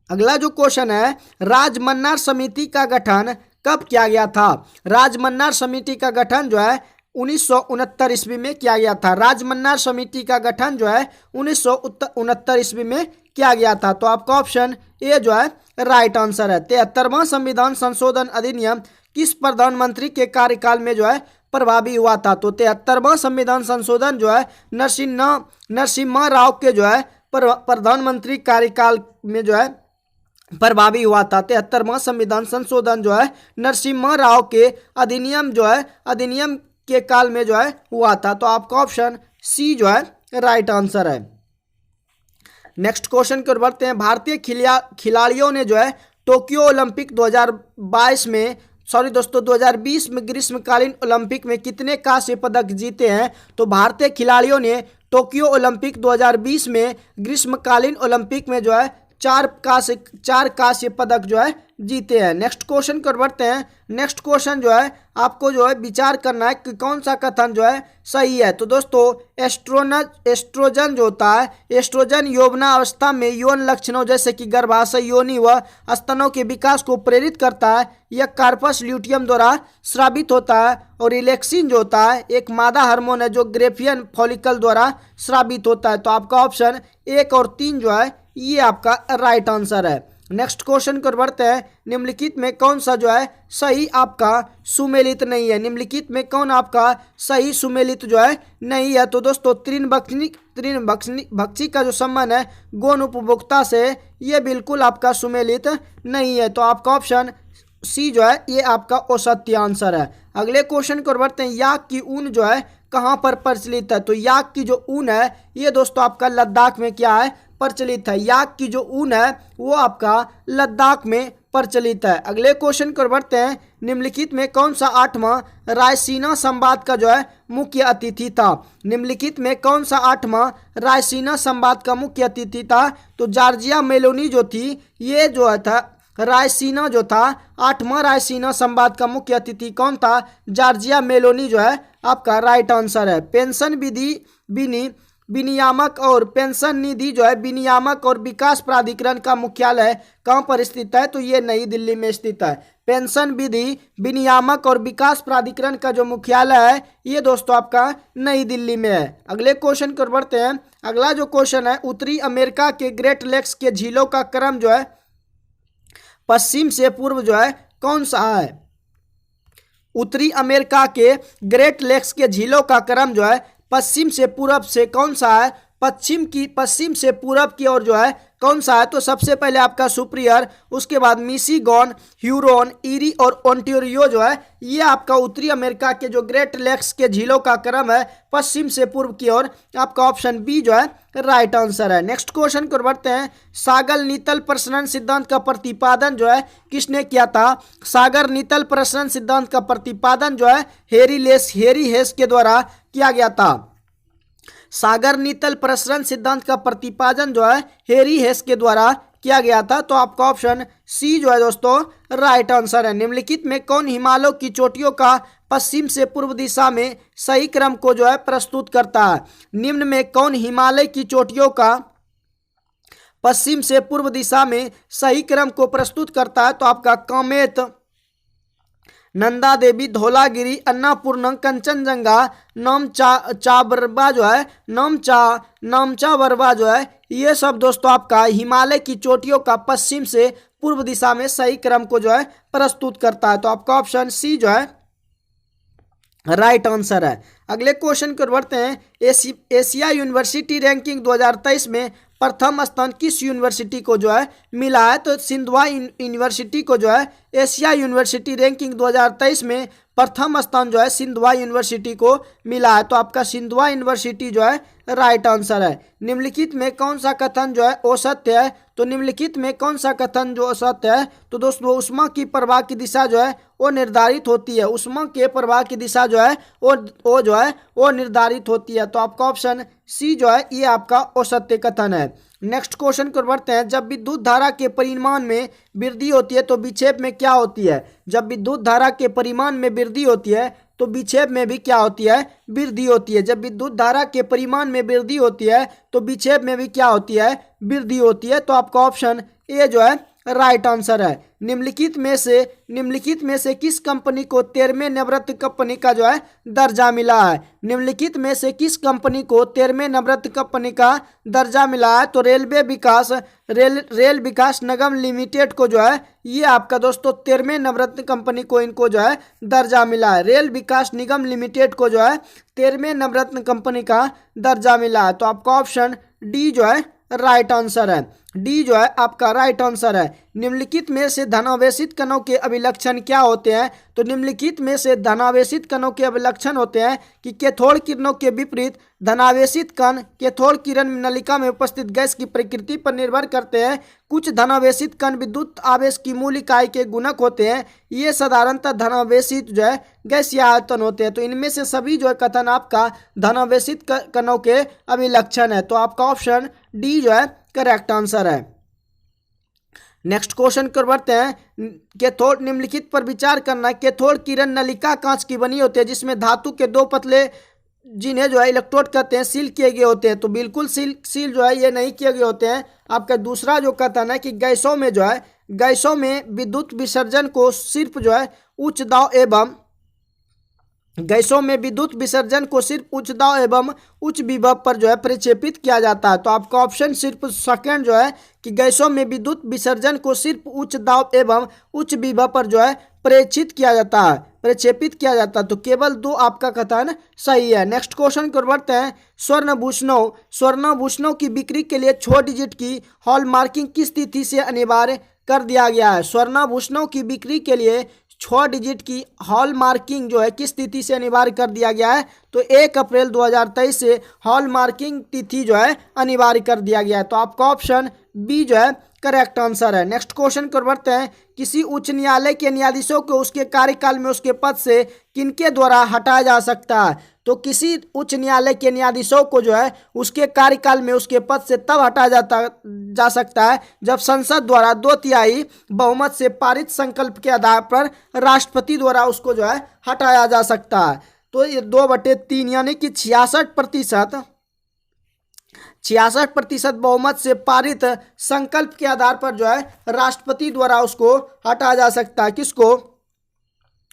अगला जो क्वेश्चन है, राजमन्नार समिति का गठन कब किया गया था? राजमन्नार समिति का गठन जो है 1969 ईस्वी में किया गया था। राजमन्नार समिति का गठन जो है 1969 ईस्वी में किया गया था। तो आपका ऑप्शन ए जो है राइट आंसर है। 73वां संविधान संशोधन अधिनियम किस प्रधानमंत्री के कार्यकाल में जो है प्रभावी हुआ था? तो 73वां संविधान संशोधन जो है नरसिम्हा राव के जो है प्रधानमंत्री कार्यकाल में जो है प्रभावी हुआ था। 73वां संविधान संशोधन जो है नरसिम्हा राव के अधिनियम के काल में जो है हुआ था। तो आपका ऑप्शन सी जो है राइट आंसर है। नेक्स्ट क्वेश्चन की ओर बढ़ते हैं। भारतीय खिलाड़ियों ने जो है टोक्यो ओलंपिक 2020 में ग्रीष्मकालीन ओलंपिक में कितने कांस्य पदक जीते हैं? तो भारतीय खिलाड़ियों ने टोक्यो ओलंपिक 2020 में ग्रीष्मकालीन ओलंपिक में जो है चार कांस्य पदक जो है जीते हैं। नेक्स्ट क्वेश्चन को बढ़ते हैं। नेक्स्ट क्वेश्चन जो है आपको जो है विचार करना है कि कौन सा कथन जो है सही है। तो दोस्तों एस्ट्रोजन जो होता है, एस्ट्रोजन यौवना अवस्था में यौन लक्षणों जैसे कि गर्भाशय, योनि व स्तनों के विकास को प्रेरित करता है। यह कार्पस ल्यूटियम द्वारा स्रावित होता है। और इलेक्सिन जो होता है एक मादा हार्मोन है जो ग्रेफियन फॉलिकल द्वारा स्रावित होता है। तो आपका ऑप्शन 1 और 3 जो है ये आपका राइट आंसर है। नेक्स्ट क्वेश्चन को बढ़ते हैं। निम्नलिखित में कौन सा जो है सही आपका सुमेलित नहीं है? निम्नलिखित में कौन आपका सही सुमेलित जो है नहीं है? तो दोस्तों तृणभक्षी का जो संबंध है गौण उपभोक्ता से ये बिल्कुल आपका सुमेलित नहीं है। तो आपका ऑप्शन सी जो है ये आपका औसत्य आंसर है। अगले क्वेश्चन को बढ़ते हैं। याक की ऊन जो है कहाँ पर प्रचलित है? तो याक की जो ऊन है ये दोस्तों आपका लद्दाख में क्या है प्रचलित है। याक की जो ऊन है वो आपका लद्दाख में प्रचलित है। अगले क्वेश्चन को बढ़ते हैं। निम्नलिखित में कौन सा 8वां रायसीना संवाद का जो है मुख्य अतिथि था? निम्नलिखित में कौन सा 8वां रायसीना संवाद का मुख्य अतिथि था? तो जॉर्जिया मेलोनी जो थी, ये जो था रायसीना जो था, 8वां रायसीना संवाद का मुख्य अतिथि कौन था? जॉर्जिया मेलोनी जो है आपका राइट आंसर है। पेंशन विधि विनियामक और पेंशन निधि जो है विनियामक और विकास प्राधिकरण का मुख्यालय कहाँ पर स्थित है? तो ये नई दिल्ली में स्थित है। पेंशन विधि विनियामक और विकास प्राधिकरण का जो मुख्यालय है ये दोस्तों आपका नई दिल्ली में है। अगले क्वेश्चन को बढ़ते हैं। अगला जो क्वेश्चन है, उत्तरी अमेरिका के ग्रेट लेक्स के झीलों का क्रम जो है पश्चिम से पूर्व जो है कौन सा है? उत्तरी अमेरिका के ग्रेट लेक्स के झीलों का क्रम जो है पश्चिम से पूरब से कौन सा है? पश्चिम से पूरब की ओर जो है कौन सा है? तो सबसे पहले आपका सुपीरियर, उसके बाद मिशिगन, ह्यूरोन, ईरी और ओंटारियो जो है ये आपका उत्तरी अमेरिका के जो ग्रेट लेक्स के झीलों का क्रम है पश्चिम से पूर्व की ओर। आपका ऑप्शन बी जो है राइट आंसर है। नेक्स्ट क्वेश्चन को बढ़ते हैं। सागर नीतल प्रसरण सिद्धांत का प्रतिपादन जो है किसने किया था? सागर नीतल प्रसरण सिद्धांत का प्रतिपादन जो है हेरी हेस के द्वारा किया गया था। सागर नीतल प्रसरण सिद्धांत का प्रतिपादन जो है हेरी हेस के द्वारा किया गया था। तो आपका ऑप्शन सी जो है दोस्तों राइट आंसर है। निम्नलिखित में कौन हिमालयों की चोटियों का पश्चिम से पूर्व दिशा में सही क्रम को जो है प्रस्तुत करता है? निम्न में कौन हिमालय की चोटियों का पश्चिम से पूर्व दिशा में सही क्रम को प्रस्तुत करता है? तो आपका कामेत, नंदा देवी, धौलागिरी, अन्नापूर्णा, कंचनजंगा, नामचाबरवा जो है नामचाबरवा जो है ये सब दोस्तों आपका हिमालय की चोटियों का पश्चिम से पूर्व दिशा में सही क्रम को जो है प्रस्तुत करता है। तो आपका ऑप्शन सी जो है राइट आंसर है। अगले क्वेश्चन को बढ़ते हैं। एशिया यूनिवर्सिटी रैंकिंग 2023 में प्रथम स्थान किस यूनिवर्सिटी को जो है मिला है? तो सिंधुआ यूनिवर्सिटी को जो है एशिया यूनिवर्सिटी रैंकिंग 2023 में प्रथम स्थान जो है सिंधुआ यूनिवर्सिटी को मिला है। तो आपका सिंधुआ यूनिवर्सिटी जो है राइट आंसर है। निम्नलिखित में कौन सा कथन जो है असत्य है? तो निम्नलिखित में कौन सा कथन जो असत्य है? तो दोस्तों ऊष्मा की प्रवाह की दिशा जो है वो निर्धारित होती है। ऊष्मा के प्रवाह की दिशा जो है वो निर्धारित होती है। तो आपका ऑप्शन सी जो है ये आपका असत्य कथन है। नेक्स्ट क्वेश्चन को बढ़ते हैं। जब विद्युत धारा के परिमाण में वृद्धि होती है तो विक्षेप में क्या होती है? जब विद्युत धारा के परिमाण में वृद्धि होती है तो विक्षेप में भी क्या होती है? वृद्धि होती है। जब विद्युत धारा के परिमाण में वृद्धि होती है तो विक्षेप में भी क्या होती है? वृद्धि होती है। तो आपका ऑप्शन ए जो है राइट आंसर है। निम्नलिखित में से किस कंपनी को 13वें नवरत्न कंपनी का जो है दर्जा मिला है? निम्नलिखित में से किस कंपनी को 13वें नवरत्न कंपनी का दर्जा मिला है? तो रेल विकास निगम लिमिटेड को जो है ये आपका दोस्तों 13वें नवरत्न कंपनी को इनको जो है दर्जा मिला है। रेल विकास निगम लिमिटेड को जो है 13वें नवरत्न कंपनी का दर्जा मिला है। तो आपका ऑप्शन डी जो है राइट आंसर है। डी जो है आपका राइट आंसर है। निम्नलिखित में से धनावेशित कणों के अभिलक्षण क्या होते हैं? तो निम्नलिखित में से धनावेशित कणों के अभिलक्षण होते हैं कि कैथोड किरणों के विपरीत धनावेशित कण कैथोड किरण नलिका में उपस्थित गैस की प्रकृति पर निर्भर करते हैं। कुछ धनावेशित कण विद्युत आवेश की मूल इकाई के गुणक होते हैं। ये साधारणतः धनावेशित जो है गैसीय आयतन होते हैं। तो इनमें से सभी जो है कथन आपका धनावेशित कणों के अभिलक्षण है। तो आपका ऑप्शन डी जो है करेक्ट आंसर है। नेक्स्ट क्वेश्चन कर बढ़ते हैं। कैथोड निम्नलिखित पर विचार करना। कैथोड किरण नलिका कांच की बनी होती है जिसमें धातु के दो पतले जिन्हें जो है इलेक्ट्रोड कहते हैं सील किए गए होते हैं। तो बिल्कुल सील जो है ये नहीं किए गए होते हैं। आपका दूसरा जो कथन है कि गैसों में विद्युत विसर्जन को सिर्फ जो है उच्च दाब एवं उच्च दाब एवं उच्च विभव पर जो है प्रक्षेपित किया जाता है। तो आपका ऑप्शन सिर्फ सेकंड जो है कि गैसों में विद्युत विसर्जन को सिर्फ उच्च दाब एवं उच्च विभव पर जो है प्रक्षेपित किया जाता है। तो केवल दो आपका कथन सही है। नेक्स्ट क्वेश्चन को बढ़ते हैं। स्वर्णाभूषणों की बिक्री के लिए 6 डिजिट की हॉलमार्किंग किस तिथि से अनिवार्य कर दिया गया है? स्वर्णाभूषणों की बिक्री के लिए 6 डिजिट की हॉल मार्किंग जो है किस तिथि से अनिवार्य कर दिया गया है? तो 1 अप्रैल 2023 से हॉल मार्किंग तिथि जो है अनिवार्य कर दिया गया है। तो आपका ऑप्शन बी जो है करेक्ट आंसर है। नेक्स्ट क्वेश्चन को बढ़ते हैं। किसी उच्च न्यायालय के न्यायाधीशों को उसके कार्यकाल में उसके पद से किनके द्वारा हटाया जा सकता है? तो किसी उच्च न्यायालय के न्यायाधीशों को जो है उसके कार्यकाल में उसके पद से तब हटाया जा सकता है जब संसद द्वारा 2/3 बहुमत से पारित संकल्प के आधार पर राष्ट्रपति द्वारा उसको जो है हटाया जा सकता है। तो ये 2/3 यानी कि 66% बहुमत से पारित संकल्प के आधार पर जो है राष्ट्रपति द्वारा उसको हटाया जा सकता है। किसको?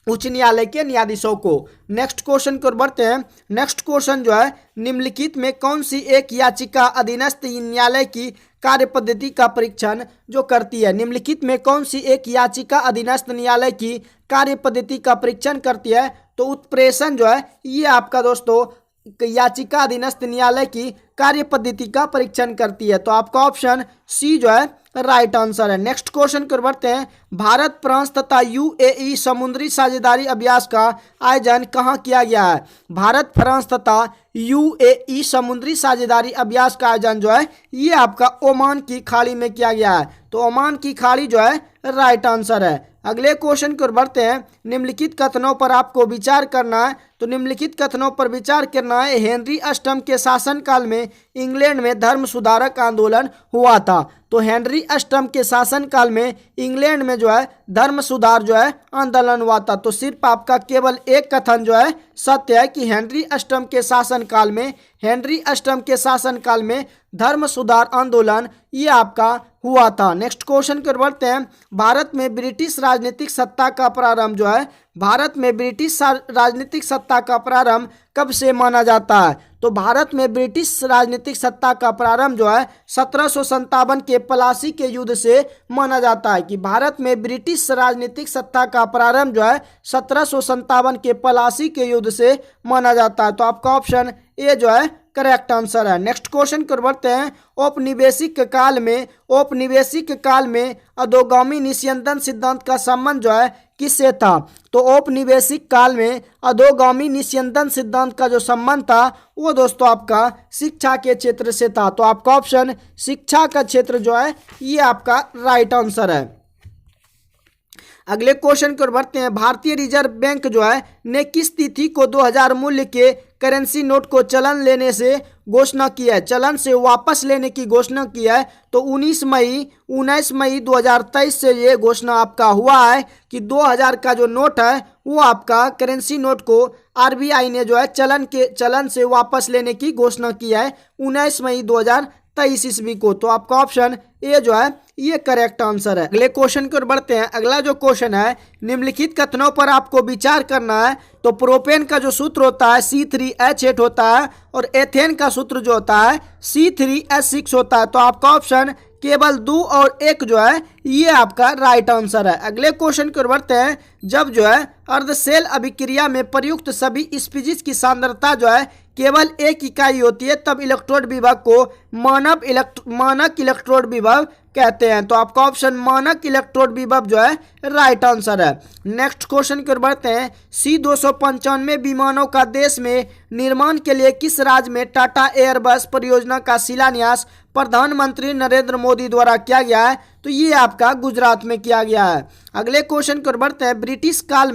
उच्च न्यायालय के न्यायाधीशों को। नेक्स्ट क्वेश्चन को बढ़ते हैं। नेक्स्ट क्वेश्चन जो है निम्नलिखित में कौन सी एक याचिका अधीनस्थ न्यायालय की कार्य पद्धति का परीक्षण जो करती है? निम्नलिखित में कौन सी एक याचिका अधीनस्थ न्यायालय की कार्य पद्धति का परीक्षण करती है? तो उत्प्रेषण जो है ये आपका दोस्तों याचिका अधीनस्थ न्यायालय की कार्य पद्धति का परीक्षण करती है। तो आपका ऑप्शन सी जो है राइट आंसर है। नेक्स्ट क्वेश्चन को बढ़ते हैं। भारत, फ्रांस तथा यूएई समुद्री साझेदारी अभ्यास का आयोजन कहाँ किया गया है? भारत, फ्रांस तथा यूएई समुद्री साझेदारी अभ्यास का आयोजन जो है ये आपका ओमान की खाड़ी में किया गया है। तो ओमान की खाड़ी जो है राइट आंसर है। अगले क्वेश्चन को बढ़ते हैं। निम्नलिखित कथनों पर आपको विचार करना है। तो निम्नलिखित कथनों पर विचार करना है। हेनरी अष्टम के शासनकाल में इंग्लैंड में धर्म सुधारक आंदोलन हुआ था। तो हेनरी अष्टम के शासनकाल में इंग्लैंड में जो है धर्म सुधार जो है आंदोलन हुआ था। तो सिर्फ आपका केवल एक कथन जो है सत्य है कि हेनरी अष्टम के शासनकाल में धर्म सुधार आंदोलन ये आपका हुआ था। नेक्स्ट क्वेश्चन को बढ़ते हैं। भारत में ब्रिटिश राजनीतिक सत्ता का प्रारंभ जो है कब से माना जाता है? तो भारत में ब्रिटिश राजनीतिक सत्ता का प्रारंभ जो है 1757 के प्लासी के युद्ध से माना जाता है। कि भारत में ब्रिटिश राजनीतिक सत्ता का प्रारंभ जो है 1757 के प्लासी के युद्ध से माना जाता है। तो आपका ऑप्शन ए जो है करेक्ट आंसर है। नेक्स्ट क्वेश्चन को बढ़ते हैं। औपनिवेशिक काल में अधोगामी निस्यंदन सिद्धांत का संबंध जो है किससे था? तो औपनिवेशिक काल में अधोगामी निस्यंदन सिद्धांत का जो संबंध था वो दोस्तों आपका शिक्षा के क्षेत्र से था। तो आपका ऑप्शन शिक्षा का क्षेत्र जो है ये आपका राइट आंसर है। अगले क्वेश्चन को बढ़ते हैं। भारतीय रिजर्व बैंक जो है ने किस तिथि को 2000 मूल्य के करेंसी नोट को चलन लेने से घोषणा की है? चलन से वापस लेने की घोषणा की है। तो 19 मई 2023 से ये घोषणा आपका हुआ है कि 2000 का जो नोट है वो आपका करेंसी नोट को आरबीआई ने जो है चलन से वापस लेने की घोषणा की है 19 मई 2023 ईस्वी को। तो आपका ऑप्शन ए जो है ये करेक्ट आंसर है। अगले क्वेश्चन की ओर बढ़ते हैं। अगला जो क्वेश्चन है निम्नलिखित कथनों पर आपको विचार करना है। तो प्रोपेन का जो सूत्र होता है C3H8 होता है और एथेन का सूत्र जो होता है C3H6 होता है। तो आपका ऑप्शन केवल 2 और 1 जो है ये आपका राइट आंसर है। अगले क्वेश्चन की ओर बढ़ते हैं। जब जो है अर्धशेल अभिक्रिया में प्रयुक्त सभी स्पीशीज की सांद्रता जो है केवल 1 इकाई होती है तब इलेक्ट्रोड विभव को मानक इलेक्ट्रोड विभव कहते हैं। तो आपका ऑप्शन मानक इलेक्ट्रोड विभव जो है राइट आंसर है। नेक्स्ट क्वेश्चन की ओर बढ़ते हैं। C295 विमानों का देश में निर्माण के लिए किस राज्य में टाटा एयरबस परियोजना का शिलान्यास प्रधानमंत्री नरेंद्र मोदी द्वारा किया गया है? तो ये आपका गुजरात में किया गया है। अगले क्वेश्चन की ओर बढ़ते हैं। ब्रिटिश काल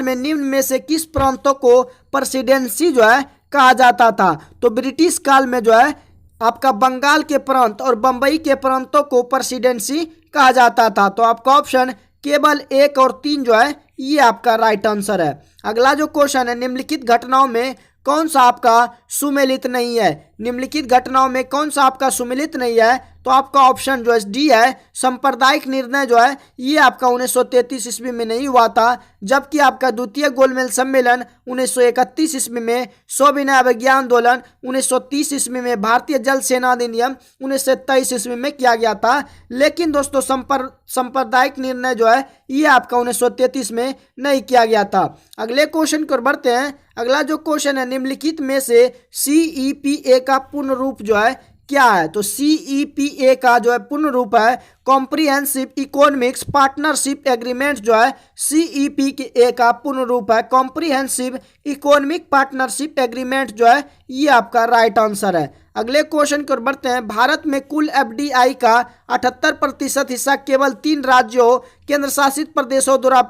में निम्न में से किस प्रांतों को प्रेसिडेंसी जो है कहा जाता था? तो ब्रिटिश काल में जो है आपका बंगाल के प्रांत और बंबई के प्रांतों को प्रेसिडेंसी कहा जाता था। तो आपका ऑप्शन केवल 1 और 3 जो है ये आपका राइट आंसर है। अगला जो क्वेश्चन है निम्नलिखित घटनाओं में कौन सा आपका सुमेलित नहीं है? निम्नलिखित घटनाओं में कौन सा आपका सुमेलित नहीं है? तो आपका ऑप्शन जो है डी है। सांप्रदायिक निर्णय जो है ये आपका 1933 ईस्वी में नहीं हुआ था, जबकि आपका द्वितीय गोलमेज सम्मेलन 1931 ईस्वी में, सविनय अवज्ञा आंदोलन 1930 ईस्वी में, भारतीय जल सेना अधिनियम 1923 ईस्वी में किया गया था। लेकिन दोस्तों सांप्रदायिक निर्णय जो है ये आपका 1933 में नहीं किया गया था। अगले क्वेश्चन को बढ़ते हैं। अगला जो क्वेश्चन है निम्नलिखित में से CEPA का पूर्ण रूप जो है क्या है? तो CEPA का जो है पूर्ण रूप है कॉम्प्रिहेंसिव इकोनॉमिक्स पार्टनरशिप एग्रीमेंट। जो है CEPA का पूर्ण रूप है कॉम्प्रिहेंसिव इकोनॉमिक पार्टनरशिप एग्रीमेंट। जो है ये आपका राइट आंसर है। अगले क्वेश्चन की ओर बढ़ते हैं। भारत में कुल FDI का 78% हिस्सा केवल 3 राज्यों केंद्र शासित प्रदेशों द्वारा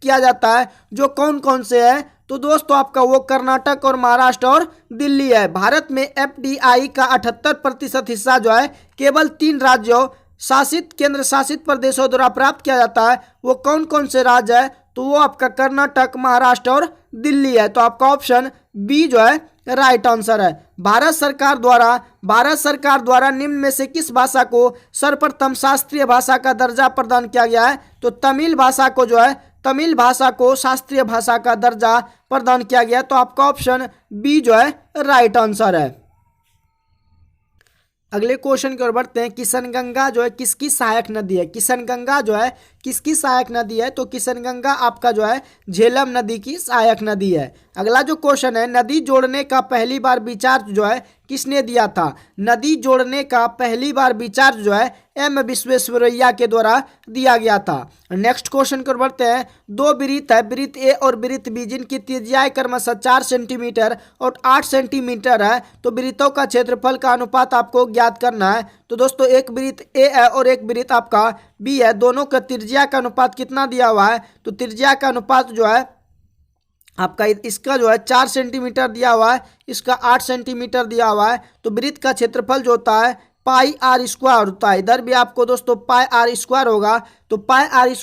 किया जाता है, जो कौन कौन से है? तो दोस्तों आपका वो कर्नाटक और महाराष्ट्र और दिल्ली है। भारत में FDI का 78% हिस्सा जो है केवल 3 राज्यों शासित केंद्र शासित प्रदेशों द्वारा प्राप्त किया जाता है, वो कौन कौन से राज्य है? तो वो आपका कर्नाटक, महाराष्ट्र और दिल्ली है। तो आपका ऑप्शन बी जो है राइट आंसर है। भारत सरकार द्वारा निम्न में से किस भाषा को सर्वप्रथम शास्त्रीय भाषा का दर्जा प्रदान किया गया है? तो तमिल भाषा को शास्त्रीय भाषा का दर्जा प्रदान किया गया। तो आपका ऑप्शन बी जो है राइट आंसर है। अगले क्वेश्चन की ओर बढ़ते हैं। किशनगंगा जो है किसकी सहायक नदी है? किशनगंगा जो है किसकी सहायक नदी है? तो किशनगंगा आपका जो है झेलम नदी की सहायक नदी है। अगला जो क्वेश्चन है, नदी जोड़ने का पहली बार विचार जो है किसने दिया था? नदी जोड़ने का पहली बार विचार जो है M विश्वेश्वरैया के द्वारा दिया गया था। नेक्स्ट क्वेश्चन की ओर बढ़ते हैं। 2 वृत्त है, वृत्त ए और वृत्त बी, जिनकी त्रिज्याएं क्रमशः 4 सेंटीमीटर और 8 सेंटीमीटर है। तो वृत्तों का क्षेत्रफल का अनुपात आपको ज्ञात करना है। तो दोस्तों एक वृत्त ए है और एक वृत्त आपका बी है, दोनों का त्रिज्या का अनुपात कितना दिया हुआ है? तो त्रिज्या का अनुपात जो है आपका इसका जो है 4 सेंटीमीटर दिया हुआ है, इसका 8 सेंटीमीटर दिया हुआ है। तो वृत्त का क्षेत्रफल जो होता है पाई आर स्क्वायर होता है। इधर भी आपको दोस्तों पाई आर स्क्वायर होगा। तो पाई आर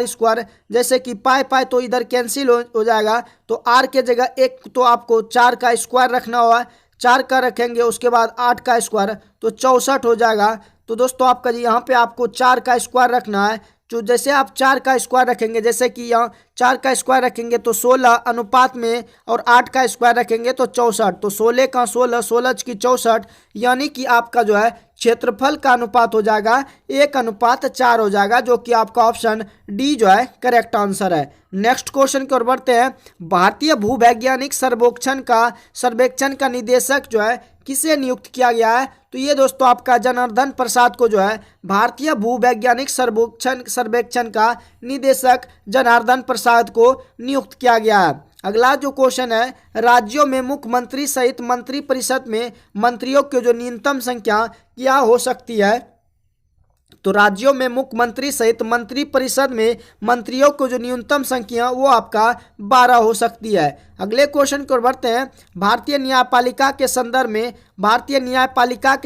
स्क्वायर जैसे कि पाई तो इधर कैंसिल हो जाएगा। तो आर के जगह एक तो आपको 4 का स्क्वायर रखना होगा, 4 का रखेंगे, उसके बाद 8 का स्क्वायर तो 64 हो जाएगा। तो दोस्तों आपका जी यहाँ पे आपको 4 का स्क्वायर रखना है। जो जैसे आप 4 का स्क्वायर रखेंगे, जैसे कि यहाँ 4 का स्क्वायर रखेंगे तो 16 अनुपात में, और 8 का स्क्वायर रखेंगे तो 64। तो 16 का 16, 16 की 64, यानी कि आपका जो है क्षेत्रफल का अनुपात हो जाएगा 1:4 हो जाएगा, जो कि आपका ऑप्शन डी जो है करेक्ट आंसर है। नेक्स्ट क्वेश्चन की ओर बढ़ते हैं। भारतीय भूवैज्ञानिक सर्वेक्षण का निदेशक जो है किसे नियुक्त किया गया है? तो ये दोस्तों आपका जनार्दन प्रसाद को जो है भारतीय भूवैज्ञानिक सर्वेक्षण का निदेशक जनार्दन प्रसाद को नियुक्त किया गया है। अगला जो क्वेश्चन है, राज्यों में मुख्यमंत्री सहित मंत्रिपरिषद में मंत्रियों की जो न्यूनतम संख्या क्या हो सकती है? तो राज्यों में मुख्यमंत्री सहित मंत्रिपरिषद में मंत्रियों को जो न्यूनतम संख्या वो आपका 12 हो सकती है। अगले क्वेश्चन की ओर बढ़ते हैं। भारतीय न्यायपालिका के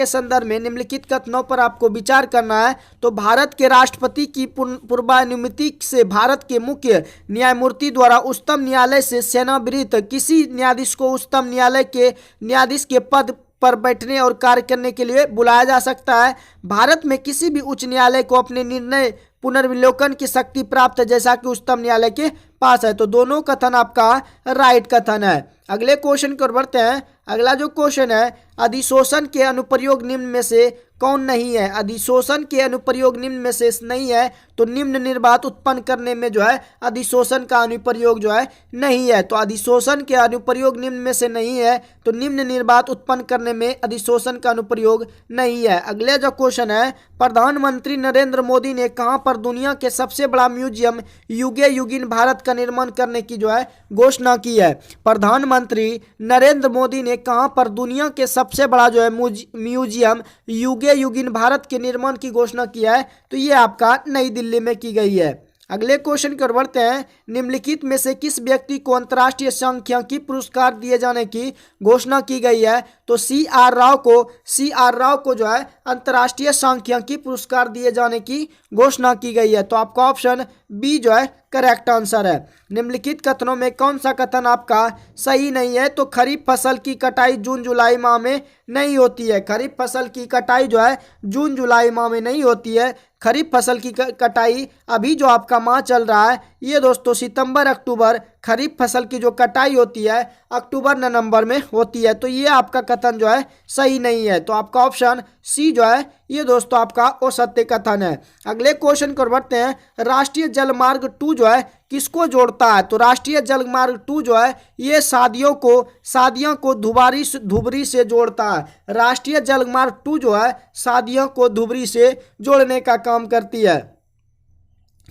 संदर्भ में निम्नलिखित कथनों पर आपको विचार करना है। तो भारत के राष्ट्रपति की पूर्वानुमति से भारत के मुख्य न्यायमूर्ति द्वारा उच्चतम न्यायालय से सेवानिवृत्त किसी न्यायाधीश को उच्चतम न्यायालय के न्यायाधीश के पद पर बैठने और कार्य करने के लिए बुलाया जा सकता है। भारत में किसी भी उच्च न्यायालय को अपने निर्णय पुनर्विलोकन की शक्ति प्राप्त है, जैसा कि उच्चतम न्यायालय के पास है। तो दोनों कथन आपका राइट कथन है। अगले क्वेश्चन की ओर बढ़ते हैं। अगला जो क्वेश्चन है, अधिशोषण के अनुप्रयोग निम्न में से कौन नहीं है? अधिशोषण के अनुप्रयोग निम्न में से नहीं है तो निम्न निर्वात उत्पन्न करने में जो है अधिशोषण का अनुप्रयोग जो है नहीं है। तो अधिशोषण के अनुप्रयोग निम्न में से नहीं है तो निम्न निर्वात उत्पन्न करने में अधिशोषण का अनुप्रयोग नहीं है। अगले जो क्वेश्चन है, प्रधानमंत्री नरेंद्र मोदी ने कहां पर दुनिया के सबसे बड़ा म्यूजियम युगे युगिन भारत का निर्माण करने की जो है घोषणा की है? प्रधानमंत्री नरेंद्र मोदी ने कहां पर दुनिया के सबसे बड़ा जो है म्यूजियम युगे युगिन भारत के निर्माण की घोषणा किया है? तो ये आपका नई दिल्ली में की गई है। अगले क्वेश्चन की ओर बढ़ते हैं। निम्नलिखित में से किस व्यक्ति को अंतर्राष्ट्रीय सांख्यिकी पुरस्कार दिए जाने की घोषणा की गई है? तो CR राव को जो है अंतर्राष्ट्रीय सांख्यिकी पुरस्कार दिए जाने की घोषणा की गई है। तो आपका ऑप्शन बी जो है करेक्ट आंसर है। निम्नलिखित कथनों में कौन सा कथन आपका सही नहीं है? तो खरीफ फसल की कटाई जून जुलाई माह में नहीं होती है। खरीफ फसल की कटाई जो है जून जुलाई माह में नहीं होती है। खरीफ फसल की कटाई अभी जो आपका माह चल रहा है ये दोस्तों सितंबर अक्टूबर खरीफ फसल की जो कटाई होती है अक्टूबर नवंबर में होती है। तो ये आपका कथन जो है सही नहीं है। तो आपका ऑप्शन सी जो है ये दोस्तों आपका असत्य कथन है। अगले क्वेश्चन को बढ़ते हैं। राष्ट्रीय जलमार्ग 2 जो है किसको जोड़ता है? तो राष्ट्रीय जलमार्ग 2 जो है ये शादियों को धुबरी से जोड़ता है। राष्ट्रीय जलमार्ग 2 जो है शादियों को धुबरी से जोड़ने का काम करती है।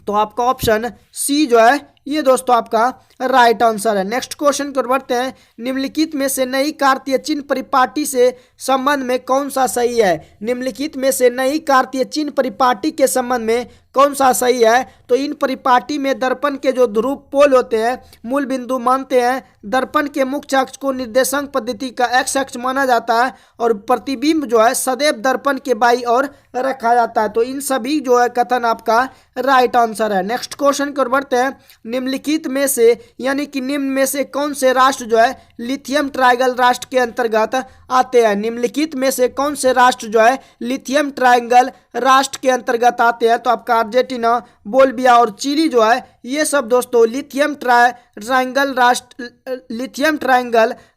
तो आपका ऑप्शन सी जो है ये दोस्तों आपका राइट आंसर है। नेक्स्ट क्वेश्चन को बढ़ते हैं। निम्नलिखित में से नई कार्तीय चिन्ह परिपाटी से संबंध में कौन सा सही है? निम्नलिखित में से नई कार्तीय चिन्ह परिपाटी के संबंध में कौन सा सही है? तो इन परिपाटी में दर्पण के जो ध्रुव पोल होते हैं मूल बिंदु मानते हैं। दर्पण के मुख्य अक्ष को निर्देशांक पद्धति का एक्स अक्ष माना जाता है और प्रतिबिंब जो है सदैव दर्पण के बाईं ओर रखा जाता है। तो इन सभी जो है कथन आपका राइट आंसर है। नेक्स्ट क्वेश्चन को बढ़ते हैं। निम्नलिखित में से यानी कि निम्न में से कौन से राष्ट्र जो है लिथियम ट्रायंगल राष्ट्र के अंतर्गत आते हैं? निम्नलिखित में से कौन से राष्ट्र जो है लिथियम ट्रायंगल राष्ट्र के अंतर्गत आते हैं? तो आपका अर्जेंटीना, बोल्विया और चिली जो है ये सब दोस्तों लिथियम ट्रायंगल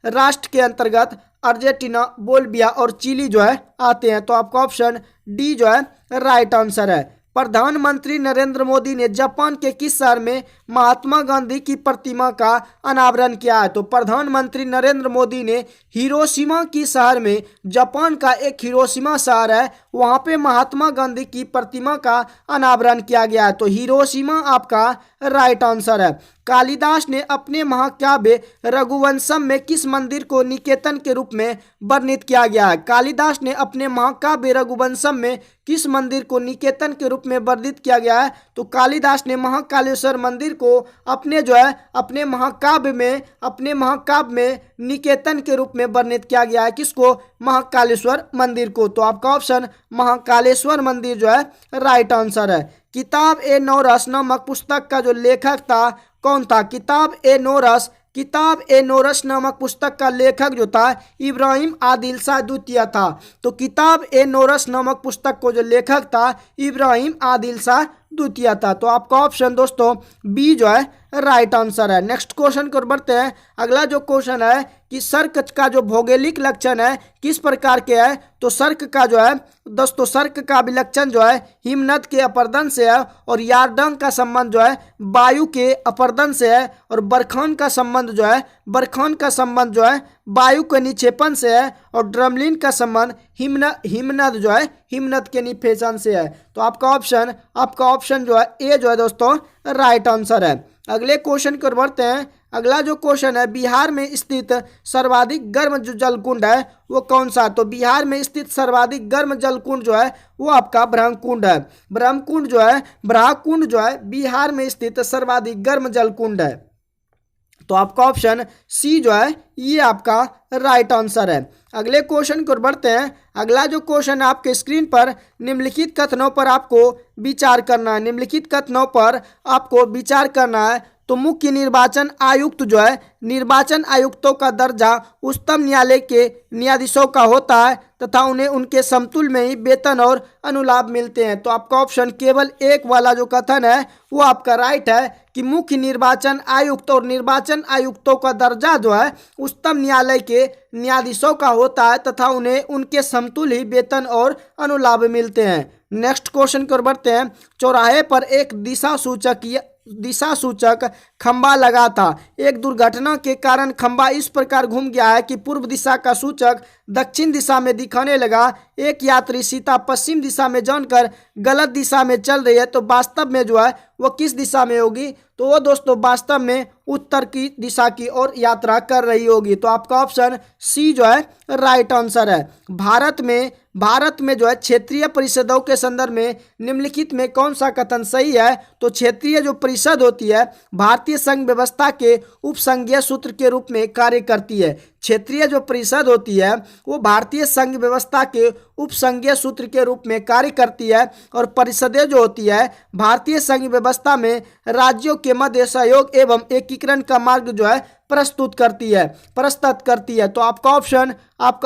राष्ट्र के अंतर्गत अर्जेंटीना, बोल्विया और चिली जो है आते हैं। तो आपका ऑप्शन डी जो है राइट आंसर है। प्रधानमंत्री नरेंद्र मोदी ने जापान के किस शहर में महात्मा गांधी की प्रतिमा का अनावरण किया है? तो प्रधानमंत्री नरेंद्र मोदी ने हिरोशिमा की शहर में, जापान का एक हिरोशिमा शहर है, वहां पे महात्मा गांधी की प्रतिमा का अनावरण किया गया है। तो हिरोशिमा आपका राइट आंसर है। कालिदास ने अपने महाकाव्य रघुवंशम में किस मंदिर को निकेतन के रूप में वर्णित किया गया है? कालिदास ने अपने महाकाव्य रघुवंशम में किस मंदिर को निकेतन के रूप में वर्णित किया गया है? तो कालिदास ने महाकालेश्वर मंदिर को अपने महाकाव्य में निकेतन के रूप में वर्णित किया गया है। किसको? महाकालेश्वर मंदिर को। तो आपका ऑप्शन महाकालेश्वर मंदिर जो है राइट आंसर है। किताब ए नौरस नामक पुस्तक का जो लेखक था कौन था? किताब ए नौरस नामक पुस्तक का लेखक जो था इब्राहिम आदिल शाह द्वितीय था। तो किताब ए नौरस नामक पुस्तक को जो लेखक था इब्राहिम आदिल शाह द्वितीय था। तो आपका ऑप्शन दोस्तों बी जो है राइट आंसर है। नेक्स्ट क्वेश्चन को बढ़ते हैं। अगला जो क्वेश्चन है कि सर्क का जो भौगोलिक लक्षण है किस प्रकार के है? तो सर्क का जो है दोस्तों सर्क का विलक्षण जो है हिमनद के अपरदन से है और यारडंग का संबंध जो है वायु के अपरदन से है और बरखान का संबंध जो है वायु के निक्षेपण से है और ड्रमलिन का संबंध हिमनद के निक्षेपण से है। तो आपका ऑप्शन जो है ए जो है दोस्तों राइट आंसर है। अगले क्वेश्चन को बढ़ते हैं। अगला जो क्वेश्चन है बिहार में स्थित सर्वाधिक गर्म जो जलकुंड है वो कौन सा? तो बिहार में स्थित सर्वाधिक गर्म जलकुंड जो है वो आपका ब्रह्मकुंड है। ब्रह्मकुंड जो है बिहार में स्थित सर्वाधिक गर्म जलकुंड है। तो आपका ऑप्शन सी जो है ये आपका राइट आंसर है। अगले क्वेश्चन को बढ़ते हैं। अगला जो क्वेश्चन है आपके स्क्रीन पर निम्नलिखित कथनों पर आपको विचार करना है। तो मुख्य निर्वाचन आयुक्त जो है निर्वाचन आयुक्तों का दर्जा उच्चतम न्यायालय के न्यायाधीशों का होता है तथा उन्हें उनके समतुल्य में ही वेतन और अनुलाभ मिलते हैं। तो आपका ऑप्शन केवल एक वाला जो कथन है वो आपका राइट है कि मुख्य निर्वाचन आयुक्त और निर्वाचन आयुक्तों का दर्जा जो है उच्चतम न्यायालय के न्यायाधीशों का होता है तथा उन्हें उनके समतुल्य ही वेतन और अनुलाभ मिलते हैं। नेक्स्ट क्वेश्चन को बढ़ते हैं। चौराहे पर एक दिशा सूचक खंबा लगा था। एक दुर्घटना के कारण खंबा इस प्रकार घूम गया है कि पूर्व दिशा का सूचक दक्षिण दिशा में दिखाने लगा। एक यात्री सीता पश्चिम दिशा में जानकर गलत दिशा में चल रही है तो वास्तव में जो है वो किस दिशा में होगी? तो वो दोस्तों वास्तव में उत्तर की दिशा की ओर यात्रा कर रही होगी। तो आपका ऑप्शन सी जो है राइट आंसर है। भारत में जो है क्षेत्रीय परिषदों के संदर्भ में निम्नलिखित में कौन सा कथन सही है? तो क्षेत्रीय जो परिषद होती है भारतीय संघ व्यवस्था के उपसंघीय सूत्र के रूप में कार्य करती है। क्षेत्रीय जो परिषद होती है वो भारतीय संघ व्यवस्था के उपसंघीय सूत्र के रूप में कार्य करती है और परिषदें जो होती है भारतीय संघ व्यवस्था में राज्यों के मध्य सहयोग एवं एकीकरण का मार्ग जो है प्रस्तुत करती है। तो आपका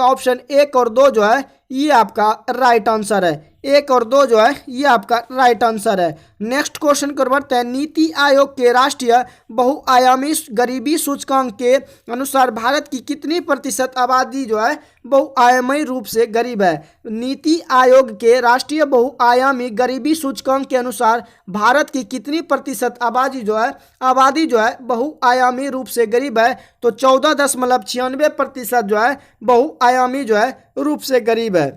ऑप्शन 1 और 2 जो है ये आपका राइट आंसर है। 1 और 2 जो है ये आपका राइट आंसर है। नेक्स्ट क्वेश्चन को बढ़ते हैं। नीति आयोग के राष्ट्रीय बहुआयामी गरीबी सूचकांक के अनुसार भारत की कितनी प्रतिशत आबादी जो है बहुआयामी रूप से गरीब है। नीति आयोग के राष्ट्रीय बहुआयामी गरीबी सूचकांक के अनुसार भारत की कितनी प्रतिशत आबादी जो है बहुआयामी रूप से गरीब है। तो 14.96% जो है बहुआयामी जो है रूप से गरीब है।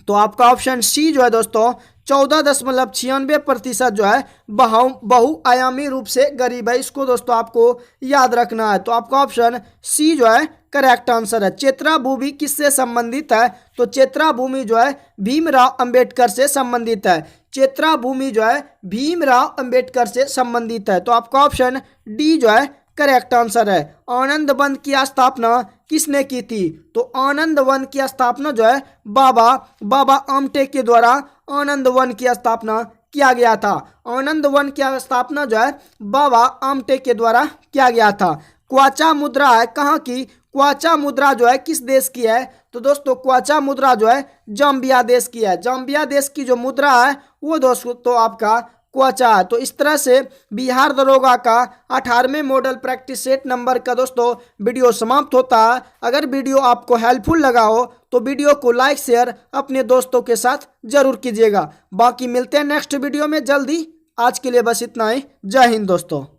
तो आपका ऑप्शन सी जो है दोस्तों 14.96% जो है बहुआयामी रूप से गरीब है। इसको दोस्तों आपको याद रखना है। तो आपका ऑप्शन सी जो है करेक्ट आंसर है। चेत्रा भूमि किससे संबंधित है। तो चेत्रा भूमि जो है भीमराव अंबेडकर से संबंधित है। चेत्रा भूमि जो है भीमराव अंबेडकर से संबंधित है। तो आपका ऑप्शन डी जो है करेक्ट आंसर है। आनंद वन की स्थापना किसने की थी। तो आनंद वन की स्थापना जो है बाबा आमटे के द्वारा आनंद वन की स्थापना किया गया था। आनंद वन की स्थापना जो है बाबा आमटे के द्वारा किया गया था। क्वाचा मुद्रा है कहाँ की। क्वाचा मुद्रा जो है किस देश की है। तो दोस्तों क्वाचा मुद्रा जो है जाम्बिया देश की है। जाम्बिया देश की जो मुद्रा है वो दोस्तों तो आपका क्वाचा है। तो इस तरह से बिहार दरोगा का 18वें मॉडल प्रैक्टिस सेट नंबर का दोस्तों वीडियो समाप्त होता है। अगर वीडियो आपको हेल्पफुल लगा हो तो वीडियो को लाइक शेयर अपने दोस्तों के साथ जरूर कीजिएगा। बाकी मिलते हैं नेक्स्ट वीडियो में जल्दी। आज के लिए बस इतना ही। जय हिंद दोस्तों।